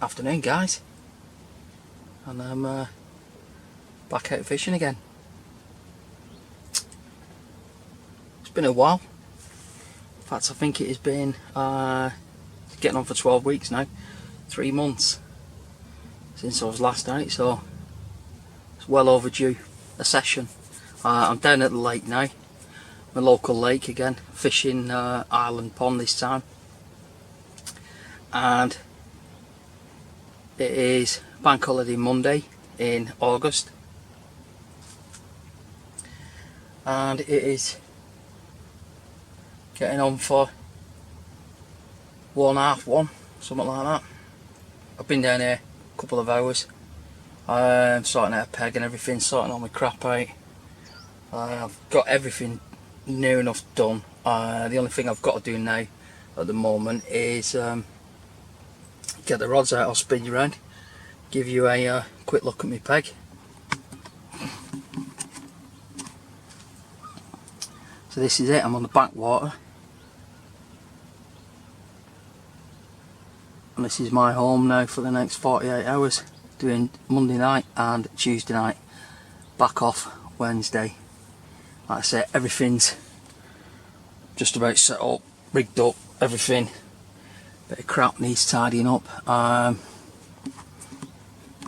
Afternoon, guys, and I'm back out fishing again. It's been a while. In fact, I think it has been getting on for 12 weeks now, 3 months since I was last out, so it's well overdue a session. I'm down at the lake now, my local lake again, fishing Island Pond this time, and it is Bank Holiday Monday in August, and it is getting on for 1:30, something like that. I've been down here a couple of hours, sorting out a peg and everything, sorting all my crap out. I've got everything near enough done. The only thing I've got to do now at the moment is get the rods out. I'll spin you around, give you a quick look at my peg. So this is it, I'm on the backwater, and this is my home now for the next 48 hours, doing Monday night and Tuesday night, back off Wednesday. Like I say, everything's just about set up, rigged up, everything. Bit of crap needs tidying up, and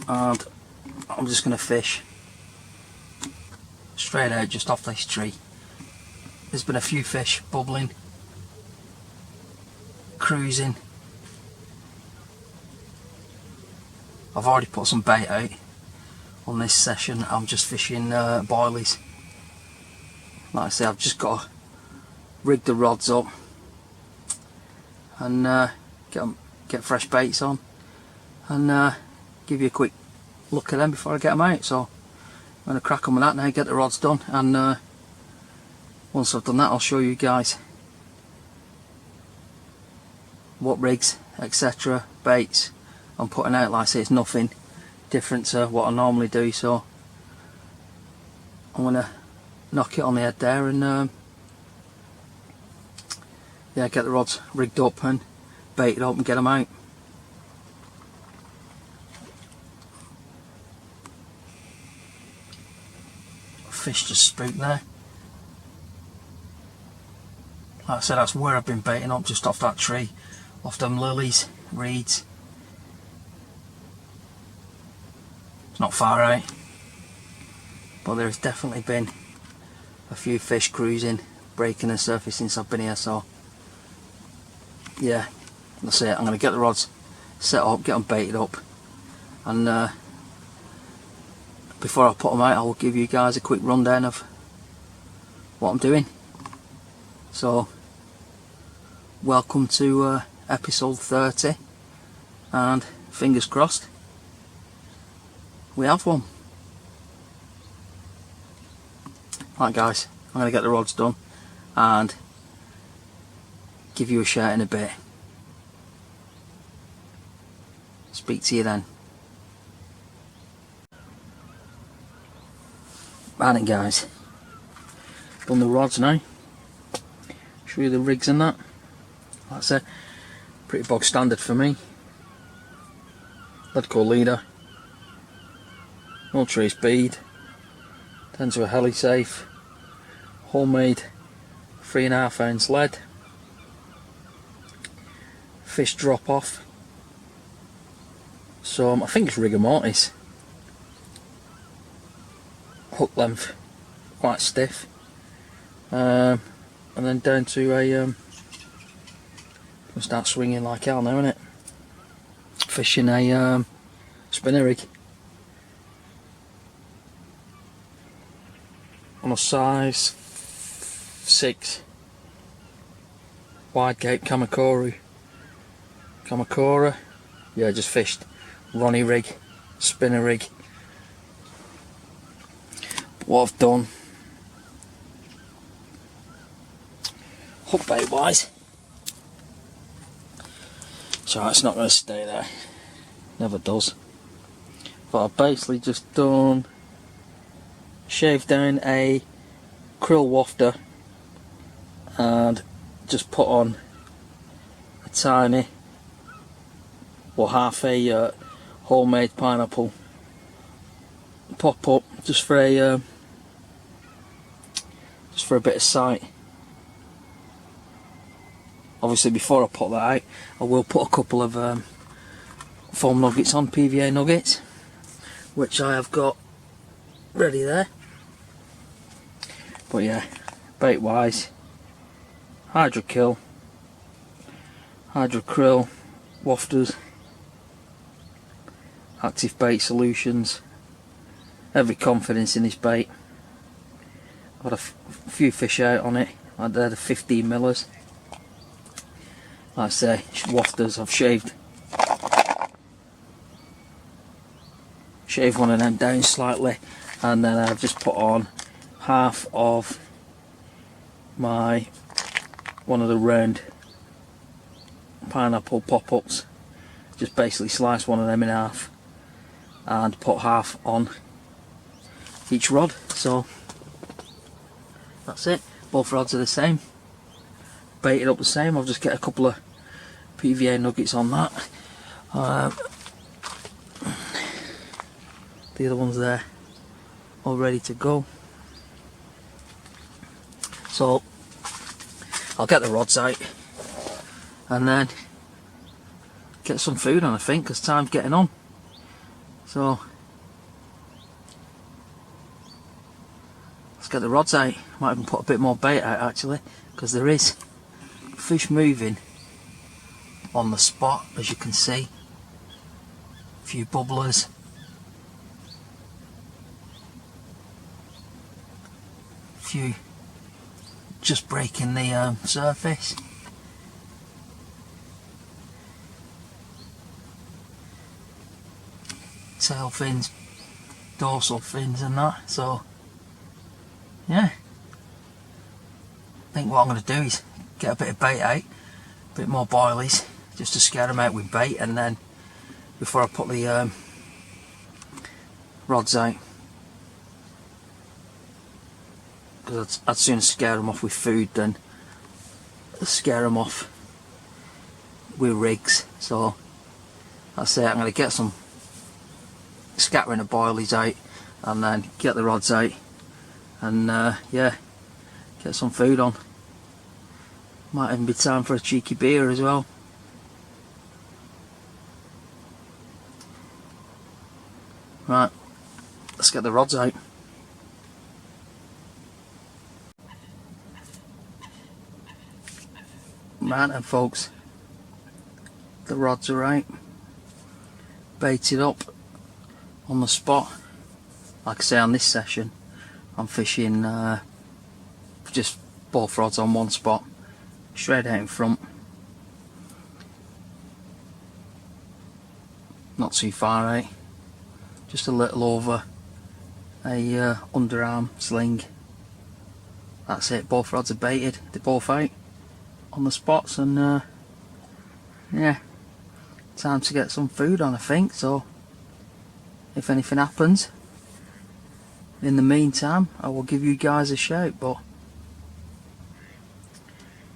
I'm just going to fish straight out just off this tree. There's been a few fish bubbling, cruising. I've already put some bait out on this session. I'm just fishing boilies. Like I say, I've just got to rig the rods up and get fresh baits on, and give you a quick look at them before I get them out. So I'm going to crack on with that now, get the rods done, and once I've done that, I'll show you guys what rigs, etc., baits I'm putting out. Like I say, it's nothing different to what I normally do, so I'm going to knock it on the head there, and yeah, get the rods rigged up and baited up and get them out. Fish just spooked there. Like I said, that's where I've been baiting up, just off that tree, off them lilies, reeds. It's not far out, but there's definitely been a few fish cruising, breaking the surface since I've been here. So yeah, that's it. I'm going to get the rods set up, get them baited up, and before I put them out, I will give you guys a quick rundown of what I'm doing. So welcome to episode 30, and fingers crossed we have one. Right guys, I'm going to get the rods done and give you a shout in a bit. Speak to you then. Right then guys, done the rods now. Show you the rigs and that. Like I said, pretty bog standard for me. Leadco leader, no trace bead, turns to a Helisafe, homemade 3.5 ounce lead, fish drop off, so I think it's rigor mortis, hook length quite stiff, and then down to a we'll start swinging like hell now, innit? Fishing a spinner rig on a size 6 wide gape Kamakura. Yeah, just fished Ronnie rig, spinner rig. But what I've done, hook bait wise, so it's not going to stay there, never does, but I've basically just done, shaved down a krill wafter and just put on a tiny or half a homemade pineapple pop up, just for a bit of sight. Obviously before I put that out, I will put a couple of foam nuggets on, PVA nuggets, which I have got ready there. But yeah, bait wise, Hydrokill, Hydrokrill, Wafters, Active Bait Solutions. Every confidence in this bait. I've had a few fish out on it. They're the 15 millers. Like I say, Wafters, I've shaved one of them down slightly, and then I've just put on half of one of the round pineapple pop-ups. Just basically slice one of them in half and put half on each rod. So that's it. Both rods are the same, baited up the same. I'll just get a couple of PVA nuggets on that. The other one's there, all ready to go. So I'll get the rods out and then get some food on, I think, because time's getting on. So let's get the rods out. Might even put a bit more bait out actually, because there is fish moving on the spot, as you can see. A few bubblers. A few just breaking the surface. Tail fins, dorsal fins and that. So yeah, I think what I'm going to do is get a bit of bait out, a bit more boilies, just to scare them out with bait, and then before I put the rods out, because I'd sooner scare them off with food than scare them off with rigs. So I say I'm going to get some scattering of boilies out and then get the rods out and yeah, get some food on. Might even be time for a cheeky beer as well. Right, let's get the rods out. Right then folks, the rods are out, baited up on the spot. Like I say, on this session I'm fishing just both rods on one spot, straight out in front, not too far out, just a little over a underarm sling. That's it, both rods are baited, they're both out on the spots, and yeah, time to get some food on, I think. So if anything happens in the meantime, I will give you guys a shout, but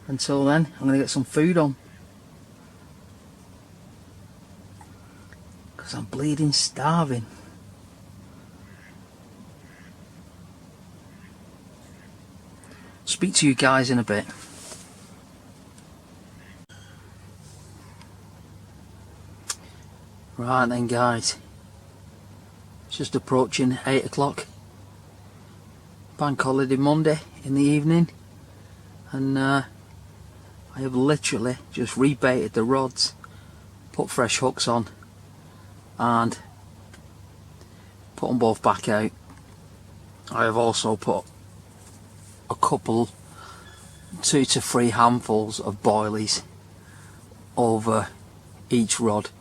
until then I'm going to get some food on, because I'm bleeding starving. Speak to you guys in a bit. Right then guys, it's just approaching 8 o'clock, bank holiday Monday in the evening, and I have literally just rebaited the rods, put fresh hooks on and put them both back out. I have also put a couple, 2 to 3 handfuls of boilies over each rod.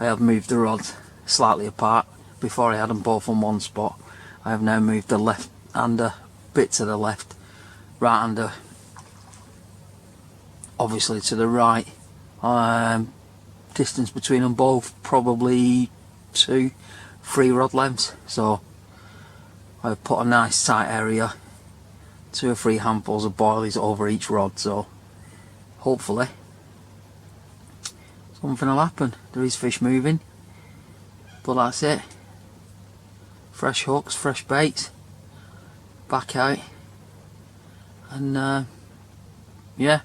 I have moved the rods slightly apart. Before I had them both on one spot, I have now moved the left hander bit to the left, right hander obviously to the right. Distance between them both probably 2-3 rod lengths, so I've put a nice tight area, 2 or 3 handfuls of boilies over each rod. So hopefully something will happen. There is fish moving, but that's it. Fresh hooks, fresh baits, back out, and yeah,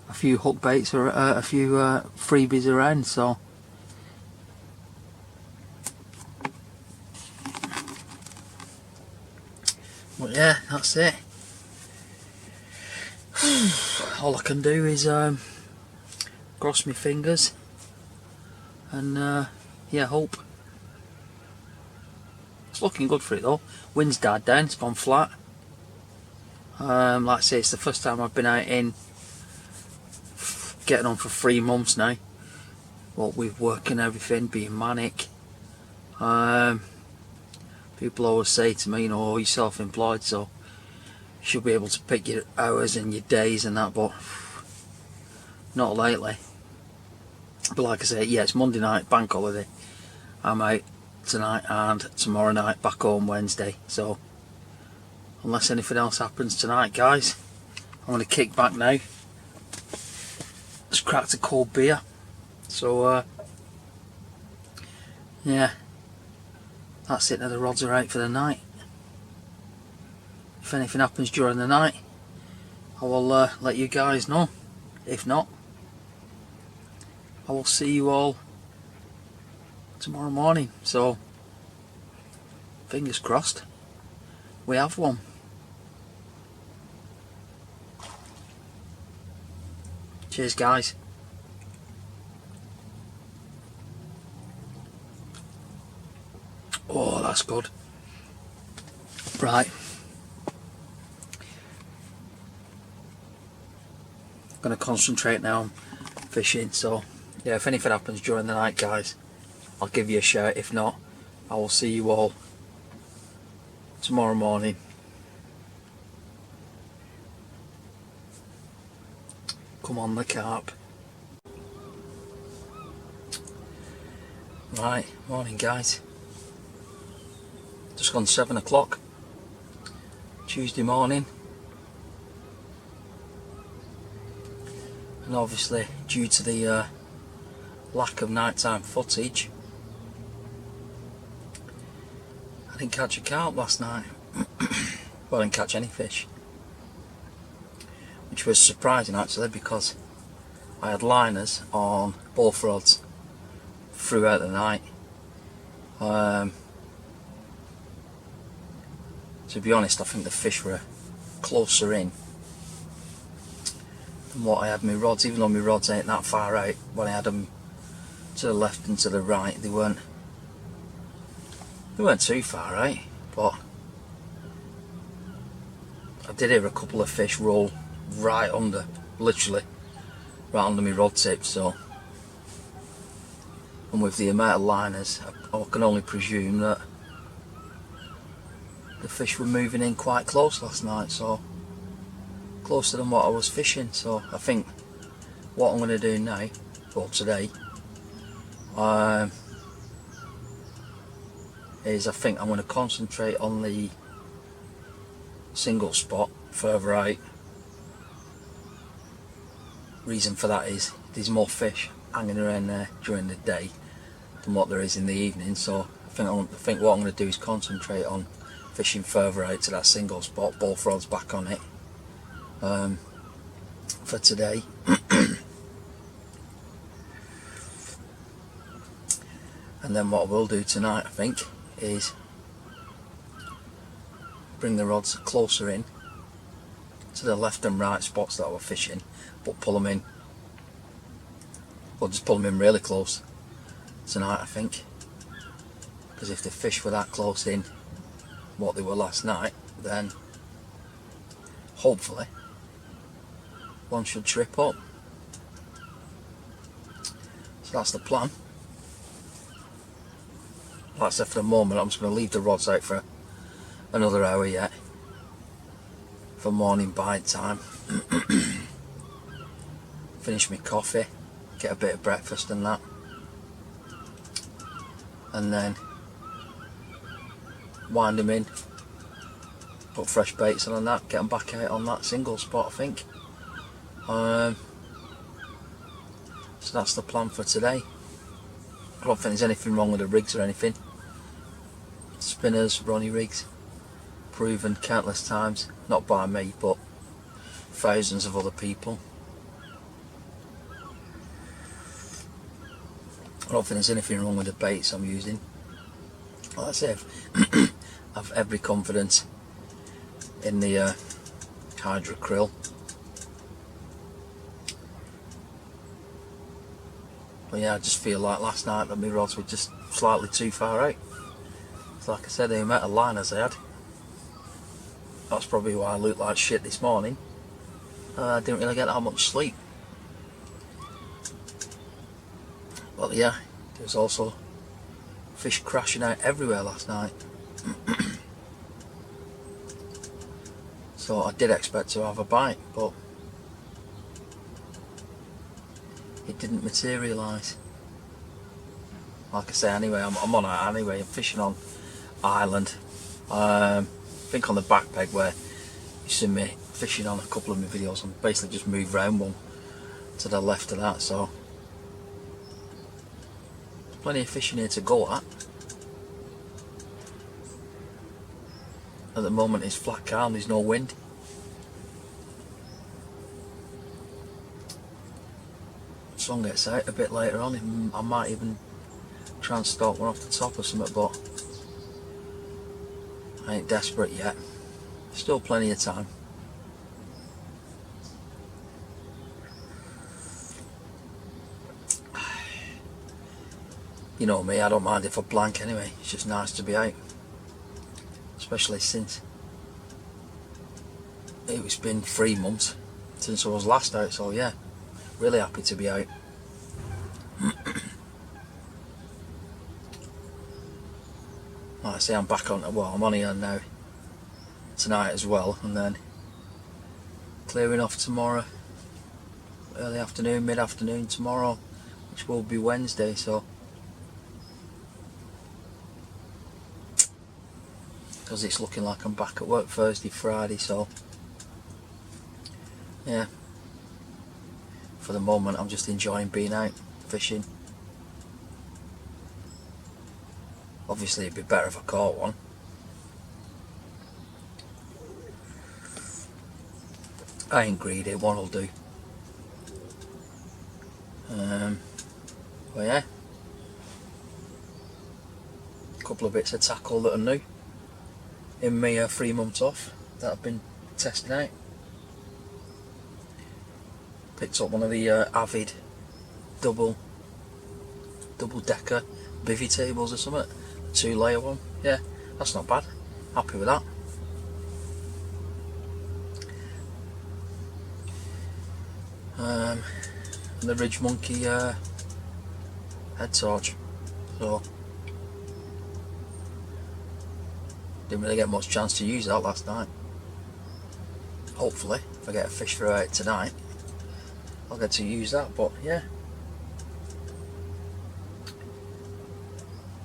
a few hook baits or a few freebies around. So but yeah, that's it. All I can do is cross my fingers and yeah, hope. It's looking good for it though. Wind's died down, it's gone flat. Like I say, it's the first time I've been out in getting on for 3 months now. What with work and everything, being manic. People always say to me, you know, oh, you're self-employed, so you should be able to pick your hours and your days and that, but not lately. But like I say, yeah, it's Monday night, bank holiday. I'm out tonight and tomorrow night, back home Wednesday. So unless anything else happens tonight, guys, I'm going to kick back now. Just cracked a cold beer. So yeah, that's it. Now the rods are out for the night. If anything happens during the night, I will let you guys know. If not, I will see you all tomorrow morning. So fingers crossed we have one. Cheers, guys. Oh, that's good. Right, gonna concentrate now on fishing. So yeah, if anything happens during the night, guys, I'll give you a shout. If not, I will see you all tomorrow morning. Come on, the carp. Right, morning, guys. Just gone 7 o'clock Tuesday morning, and obviously due to the lack of nighttime footage, I didn't catch a carp last night. Well, I didn't catch any fish, which was surprising actually, because I had liners on both rods throughout the night. To be honest, I think the fish were closer in than what I had my rods, even though my rods ain't that far out. When I had them to the left and to the right, they weren't too far out, but I did hear a couple of fish roll right under, literally right under my rod tip. So, and with the amount of liners, I can only presume that the fish were moving in quite close last night, so closer than what I was fishing. So I think what I'm going to do now, or today, is I think I'm going to concentrate on the single spot further out. Reason for that is there's more fish hanging around there during the day than what there is in the evening. So I think what I'm going to do is concentrate on fishing further out to that single spot, both rods back on it, for today. And then what I will do tonight, I think, is bring the rods closer in to the left and right spots that I was fishing, but pull them in, or just pull them in really close tonight, I think, because if the fish were that close in what they were last night, then hopefully one should trip up. So that's the plan. Like I said, for the moment I'm just going to leave the rods out for another hour yet for morning bite time. Finish my coffee, get a bit of breakfast and that, and then wind them in, put fresh baits on and that, get them back out on that single spot, I think. So that's the plan for today. I don't think there's anything wrong with the rigs or anything. Spinners, Ronnie rigs, proven countless times, not by me but thousands of other people. I don't think there's anything wrong with the baits I'm using. Like I say, I've every confidence in the Hydra Krill. But yeah, I just feel like last night that my rods were just slightly too far out. So like I said, the amount of liners I had, that's probably why I looked like shit this morning. I didn't really get that much sleep. But yeah, there was also fish crashing out everywhere last night. So I did expect to have a bite, but it didn't materialise. Like I say, anyway, I'm on it anyway. I'm fishing on island. I think on the back peg where you see me fishing on a couple of my videos, I'm basically just moved round one to the left of that, so plenty of fishing here to go at. At the moment it's flat calm, there's no wind. Sun gets out a bit later on, I might even try and stalk one off the top or something, but I ain't desperate yet. Still plenty of time. You know me, I don't mind if I blank anyway, it's just nice to be out. Especially since it's been 3 months since I was last out, so yeah, really happy to be out. Like I say, I'm back on, well, I'm on here now tonight as well, and then clearing off tomorrow, early afternoon, mid-afternoon tomorrow, which will be Wednesday, so because it's looking like I'm back at work Thursday, Friday, so yeah, for the moment I'm just enjoying being out fishing. Obviously it'd be better if I caught one. I ain't greedy, one will do. Well, yeah, a couple of bits of tackle that are new in my 3 months off that I've been testing out. Picked up one of the Avid double decker bivvy tables or something, 2-layer one. Yeah, that's not bad, happy with that. And the Ridge Monkey head torch, so didn't really get much chance to use that last night. Hopefully if I get a fish through it tonight I'll get to use that, but yeah.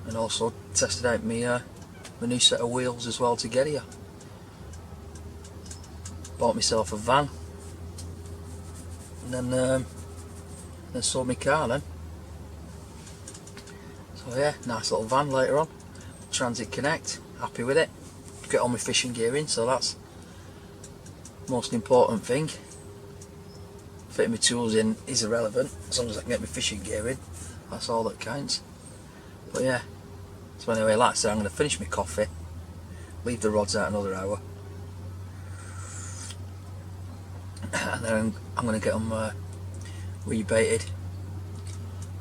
And also tested out my new set of wheels as well to get here. Bought myself a van, and then sold my car then. So yeah, nice little van later on. Transit Connect, happy with it. Get all my fishing gear in, so that's the most important thing. Fitting my tools in is irrelevant, as long as I can get my fishing gear in, that's all that counts. But yeah, so anyway, like I said, I'm going to finish my coffee, leave the rods out another hour, and then I'm going to get them rebaited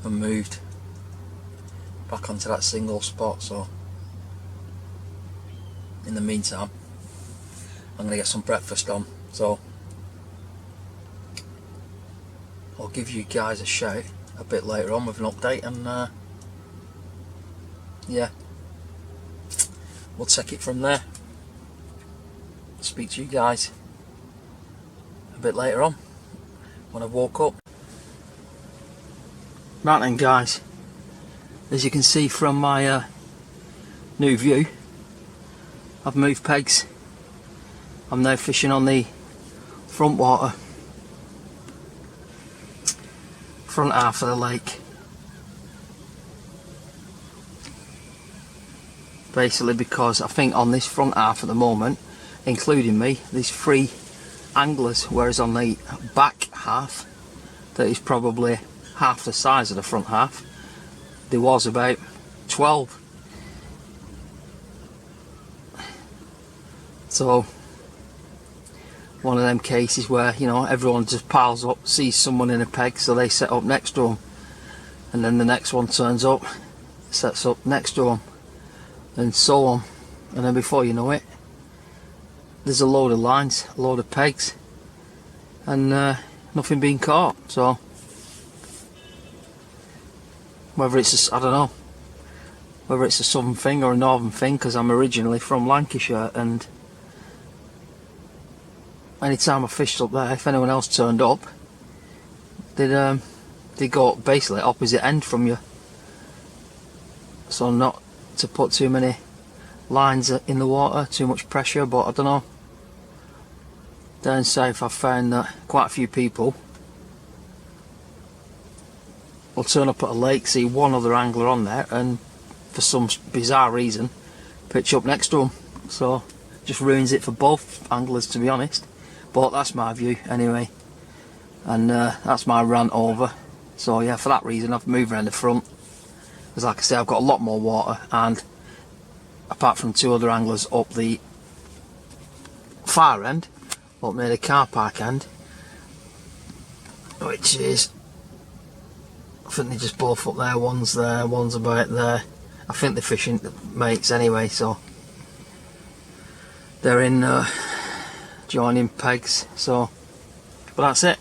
and moved back onto that single spot. So in the meantime I'm going to get some breakfast on, so I'll give you guys a shout a bit later on with an update, and yeah, we'll take it from there. Speak to you guys a bit later on when I woke up. Right then guys, as you can see from my new view, I've moved pegs. I'm now fishing on the front front half of the lake. Basically because I think on this front half at the moment, including me, there's 3 anglers, whereas on the back half, that is probably half the size of the front half, there was about 12. So one of them cases where, you know, everyone just piles up, sees someone in a peg, so they set up next to them, and then the next one turns up, sets up next to them, and so on, and then before you know it, there's a load of lines, a load of pegs, and nothing being caught. So whether it's I don't know whether it's a southern thing or a northern thing, because I'm originally from Lancashire, and anytime I fished up there, if anyone else turned up, they'd go basically opposite end from you, so not to put too many lines in the water, too much pressure. But I don't know, down south I've found that quite a few people will turn up at a lake, see one other angler on there, and for some bizarre reason pitch up next to them, so just ruins it for both anglers, to be honest. But that's my view anyway, and that's my rant over. So yeah, for that reason I've moved around the front, because like I say, I've got a lot more water, and apart from 2 other anglers up the far end, up near the car park end, which is, I think they're just both up there, one's there, one's about there. I think they're fishing mates anyway, so they're in joining pegs. So, but that's it,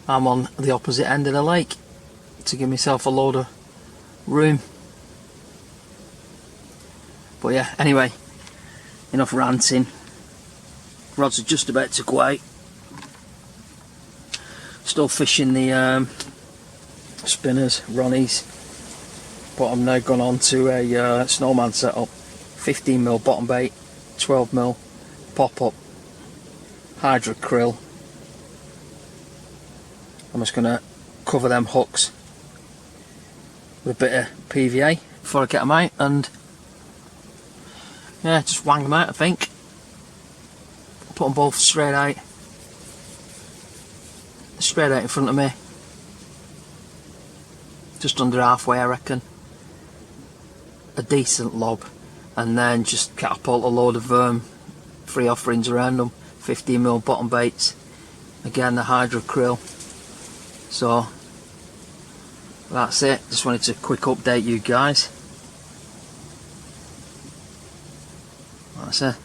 I'm on the opposite end of the lake to give myself a load of room. But yeah, anyway, enough ranting. Rods are just about to go out. Still fishing the spinners, Ronnies, but I'm now gone on to a snowman setup. 15mm bottom bait, 12mm pop-up hydro krill. I'm just going to cover them hooks with a bit of PVA before I get them out, and yeah, just wang them out, I think. Put them both straight out in front of me, just under halfway I reckon. A decent lob, and then just catapult a load of free offerings around them. 15mm bottom baits, again the hydro krill. So that's it, just wanted to quick update you guys. That's it.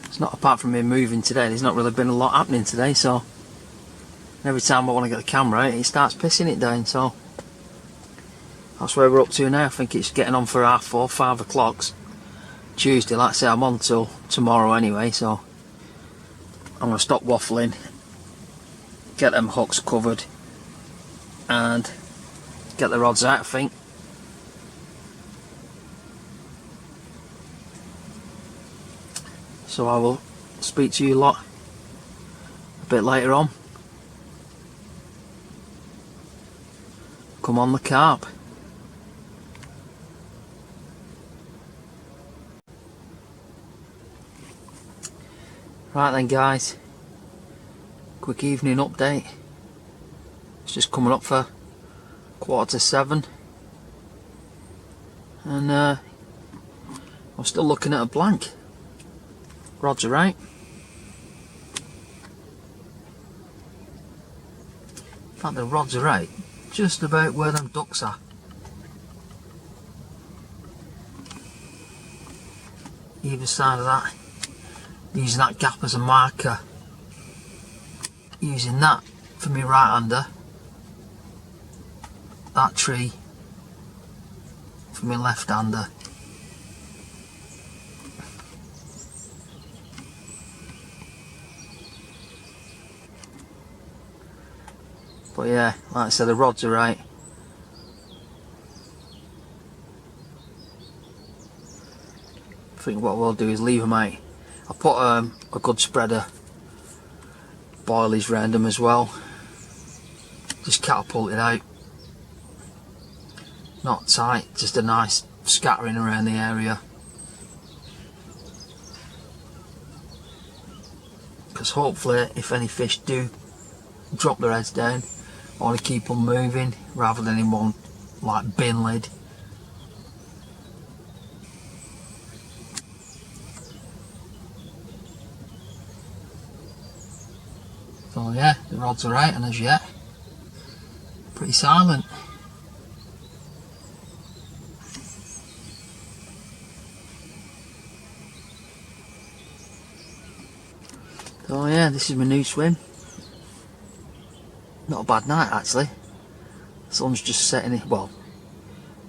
It's not, apart from me moving today, there's not really been a lot happening today, so every time I want to get the camera out, it starts pissing it down. So that's where we're up to now. I think it's getting on for 4:30, 5 o'clock Tuesday. Like I say, I'm on till tomorrow anyway, so I'm going to stop waffling, get them hooks covered, and get the rods out, I think. So I will speak to you lot a bit later on. Come on the carp. Right then guys, quick evening update. It's just coming up for 7:15, and I'm still looking at a blank. Rods are right. In fact, the rods are right, just about where them ducks are. Either side of that. Using that gap as a marker. Using that for my right hander. That tree for my left hander. But yeah, like I said, the rods are right. I think what we'll do is leave them out. I'll put a good spread of boilies round them as well. just catapult it out. Not tight, just a nice scattering around the area. Because hopefully if any fish do drop their heads down, I want to keep them moving rather than in one like bin lid. So yeah, the rods are out, and as yet pretty silent. So yeah, this is my new swim. Not a bad night actually. The sun's just setting it, well,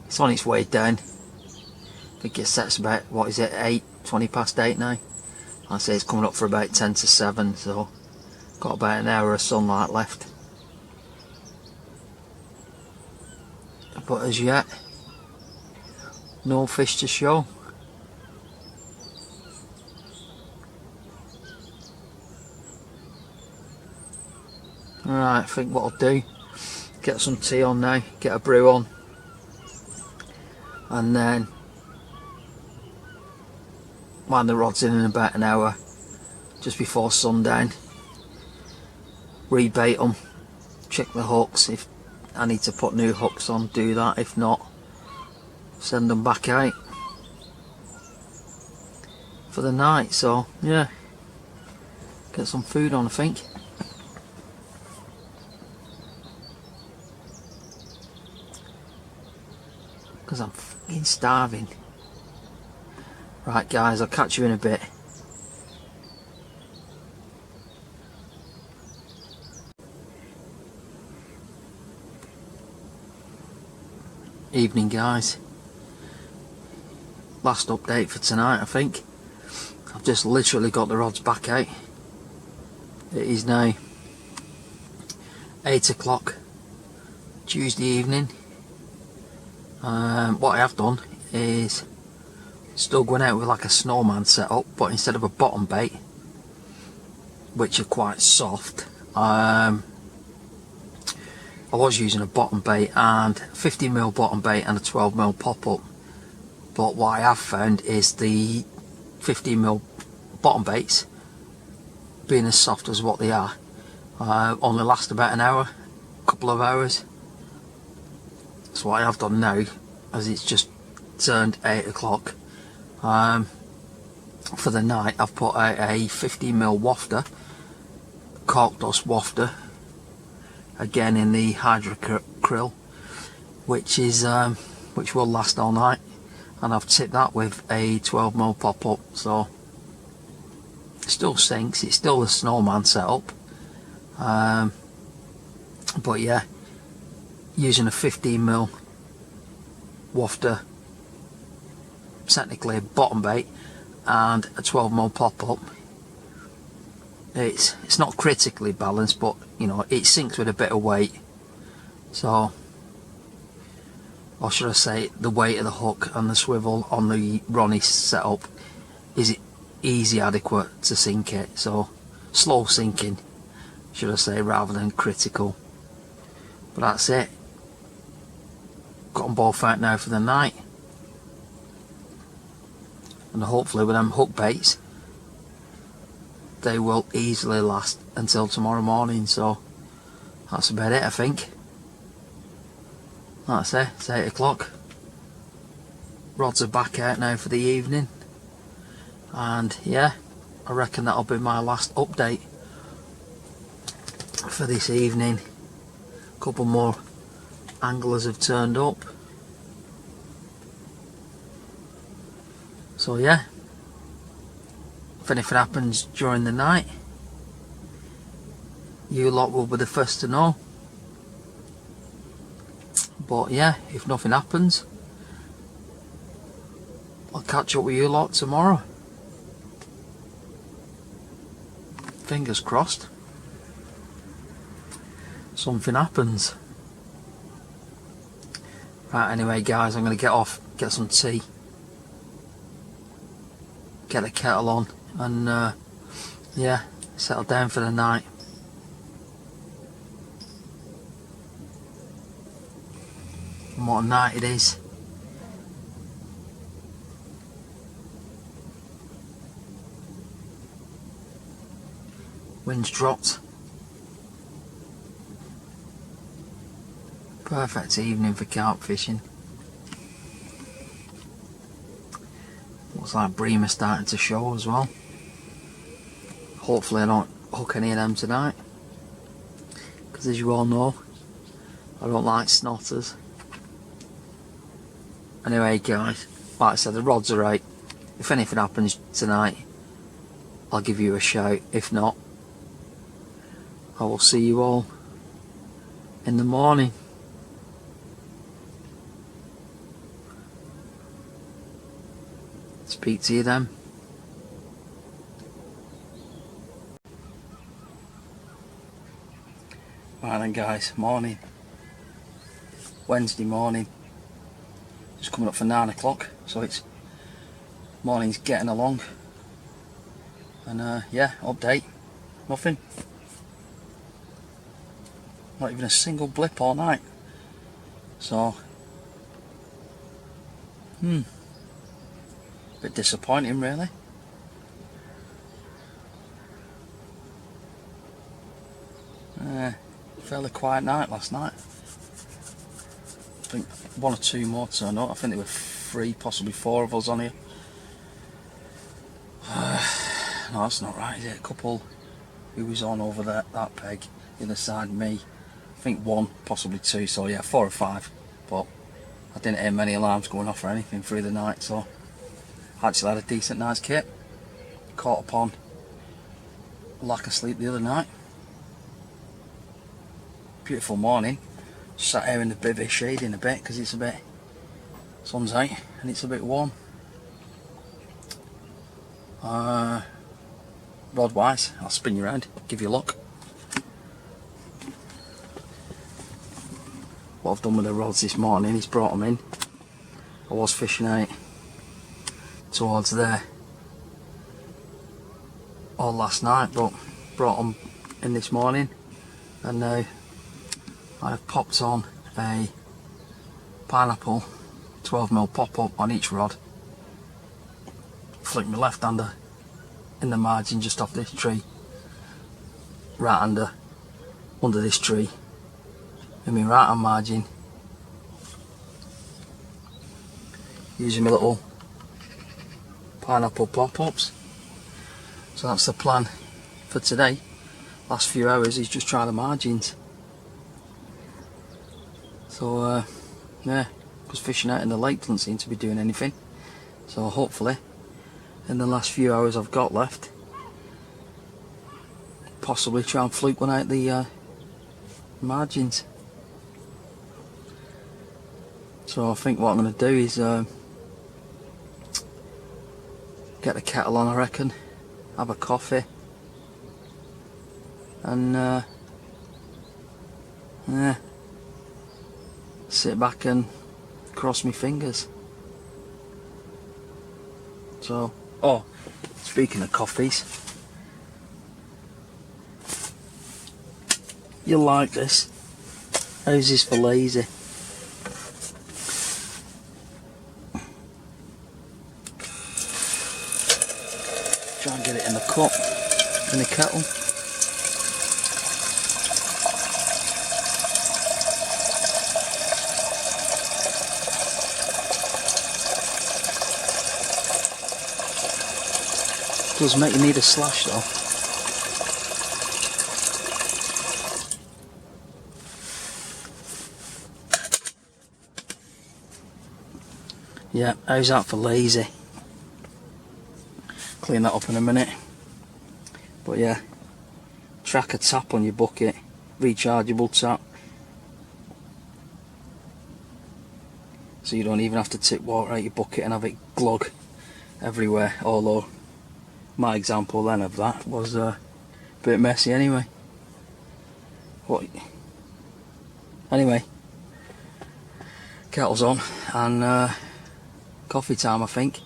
it's on its way down. I think it sets about, what is it, 20 past 8 now. I say it's coming up for about 10 to 7, so got about an hour of sunlight left. But as yet, no fish to show. Alright, I think what I'll do, get some tea on now, get a brew on, and then wind the rods in about an hour, just before sundown, rebait them, check the hooks, if I need to put new hooks on, do that, if not, send them back out for the night. So yeah, get some food on I think. Because I'm fucking starving. Right guys, I'll catch you in a bit. Evening guys. Last update for tonight I think. I've just literally got the rods back out. It is now 8 o'clock Tuesday evening. What I have done is still going out with like a snowman setup, but instead of a bottom bait, which are quite soft, I was using a bottom bait and 50mm bottom bait and a 12mm pop-up. But what I have found is the 15mm bottom baits, being as soft as what they are, only last about an hour, couple of hours. So what I have done now, as it's just turned 8 o'clock, for the night I've put out a 15mm wafter, cork dust wafter, again in the hydrocryl, which is which will last all night, and I've tipped that with a 12mm pop-up, so it still sinks, it's still a snowman setup, but yeah, using a 15mm wafter, technically a bottom bait, and a 12mm pop-up, it's not critically balanced, but you know, it sinks with a bit of weight. So, or should I say, the weight of the hook and the swivel on the Ronnie setup is easy adequate to sink it, so slow sinking should I say, rather than critical. But that's it, got them both out now for the night, and hopefully with them hook baits they will easily last until tomorrow morning. So that's about it I think. That's it, it's 8 o'clock. Rods are back out now for the evening, and yeah, I reckon that'll be my last update for this evening. A couple more anglers have turned up, so yeah, if anything happens during the night, you lot will be the first to know. But yeah, if nothing happens, I'll catch up with you lot tomorrow. Fingers crossed something happens. Right, anyway guys, I'm going to get off, get some tea, get a kettle on, and yeah, settle down for the night. And what a night it is. Wind's dropped. Perfect evening for carp fishing. Looks like bream are starting to show as well. Hopefully I don't hook any of them tonight, because as you all know, I don't like snotters. Anyway guys, like I said, the rods are right. If anything happens tonight, I'll give you a shout. If not, I will see you all in the morning. Speak to you then. Right then guys, morning. Wednesday morning. Just coming up for 9 o'clock, so it's morning's getting along. And yeah, update. Nothing. Not even a single blip all night. So bit disappointing really. Fairly quiet night last night. I think one or two more turned up. I think there were 3, possibly 4 of us on here. No, that's not right, is it? A couple who was on over there, that peg, the other side me. I think 1, possibly 2, so yeah, 4 or 5. But I didn't hear many alarms going off or anything through the night, so I actually had a decent night's kit. Caught upon lack of sleep the other night. Beautiful morning. Sat here in the bivvy shading a bit because it's a bit sun's out and it's a bit warm. Rod wise, I'll spin you around, give you a look. What I've done with the rods this morning is brought them in. I was fishing out towards there all last night, but brought them in this morning, and now I've popped on a pineapple 12mm pop-up on each rod. Flick my left hander in the margin just off this tree, right hander under this tree, and my right hand margin using my little pineapple pop-ups. So that's the plan for today. Last few hours is just try the margins. So yeah, because fishing out in the lake doesn't seem to be doing anything. So hopefully in the last few hours I've got left, possibly try and fluke one out the margins. So I think what I'm going to do is get the kettle on, I reckon, have a coffee, and yeah, sit back and cross my fingers. So, oh, speaking of coffees, you'll like this. How's this for lazy? Try and get it in the cup, in the kettle. Does make you need a slash though. Yeah, how's that for lazy? Clean that up in a minute. But yeah, track a tap on your bucket, rechargeable tap, so you don't even have to tip water out your bucket and have it glug everywhere. Although my example then of that was a bit messy anyway. What? Anyway, kettle's on and coffee time, I think.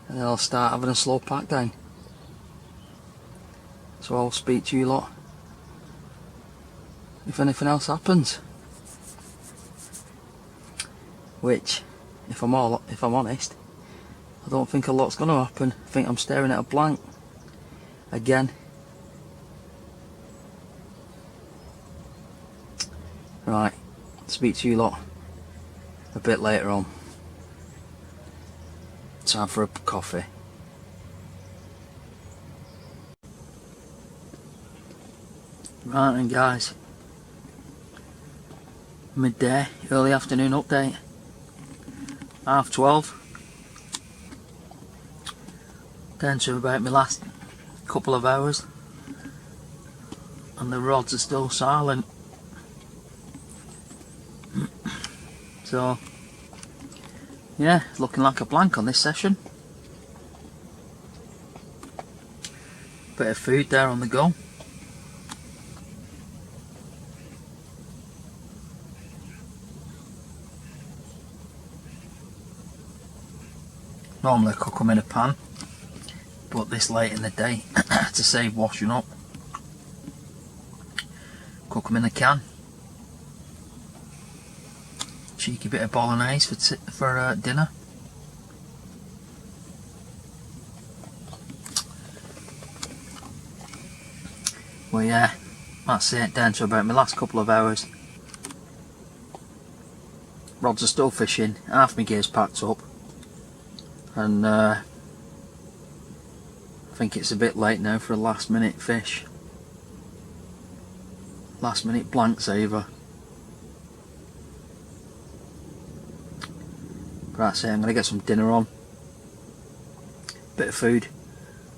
And then I'll start having a slow pack down. So I'll speak to you lot if anything else happens. which, if I'm honest, I don't think a lot's going to happen. I think I'm staring at a blank again. Right, speak to you lot a bit later on. Time for a coffee. Right then guys, midday, early afternoon update, 12:30. Down to about my last couple of hours and the rods are still silent. So yeah, looking like a blank on this session. Bit of food there on the go. Normally I cook them in a pan, but this late in the day, to save washing up, cook them in a can. Cheeky bit of bolognese for dinner. Well yeah, that's it, down to about my last couple of hours. Rods are still fishing, half my gear's packed up, and I think it's a bit late now for a last minute fish. Last minute blank saver. But that's it, I'm going to get some dinner on. Bit of food,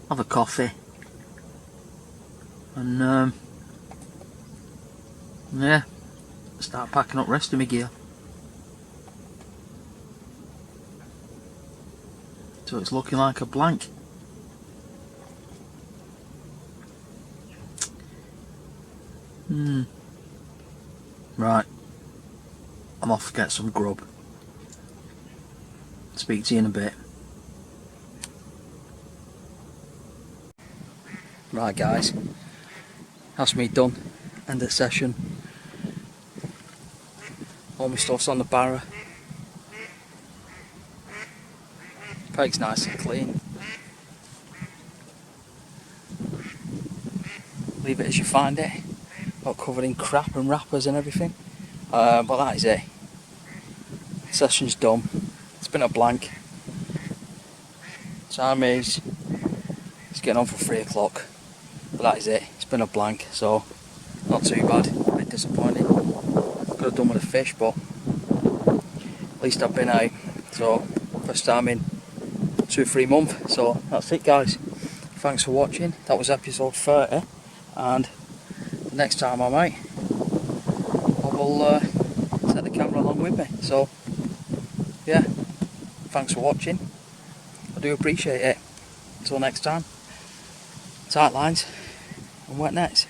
have a coffee, and yeah, start packing up rest of my gear. So it's looking like a blank. Right, I'm off to get some grub. Speak to you in a bit. Right guys, that's me done. End of session. All my stuff's on the barrow. Peg's nice and clean. Leave it as you find it. Not covered in crap and wrappers and everything. But that is it. Session's done. It's been a blank. Time is, it's getting on for 3 o'clock. But that is it. It's been a blank, so not too bad. A bit disappointing. Could have done with a fish, but at least I've been out. So first time in 2 or 3 months. So that's it guys. Thanks for watching. That was episode 30, and the next time I'm out, I will take the camera along with me. So yeah, thanks for watching. I do appreciate it. Until next time, tight lines and wet nets.